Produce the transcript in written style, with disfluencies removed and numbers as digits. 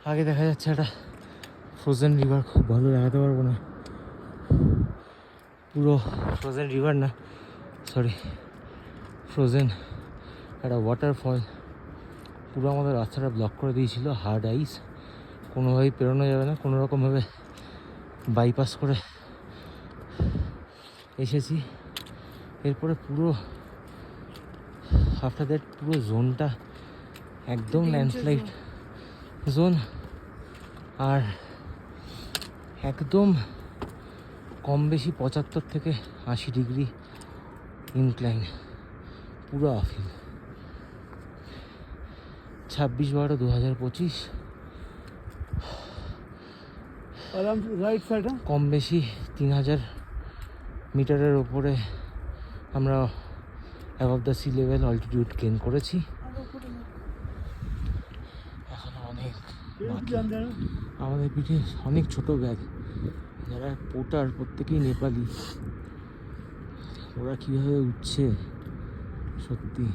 আগে দেখা যাচ্ছে একটা ফ্রোজেন রিভার, খুব ভালো দেখাতে পারবো না, পুরো ফ্রোজেন রিভার না, সরি ফ্রোজেন একটা ওয়াটারফল পুরো আমাদের রাস্তাটা ব্লক করে দিয়েছিল, হার্ড আইস, কোনোভাবেই পেরোনো যাবে না, কোনো রকমভাবে বাইপাস করে এসেছি। এরপরে পুরো আফটার দ্যাট পুরো জোনটা একদম ল্যান্ডস্লাইড জোন, আর একদম কম বেশি 75 থেকে 80 ডিগ্রি ইনক্লাইন, পুরো আফিল। 26/12/2025 রাইট সাইড কম বেশি 3000 মিটারের ওপরে আমরা above the sea level altitude gain করেছি। এখনো অনেক বাকি। আমাদের পিঠে অনেক ছোট ব্যাগ, যারা পোটার প্রত্যেকেই নেপালি, ওরা কীভাবে উঠছে সত্যি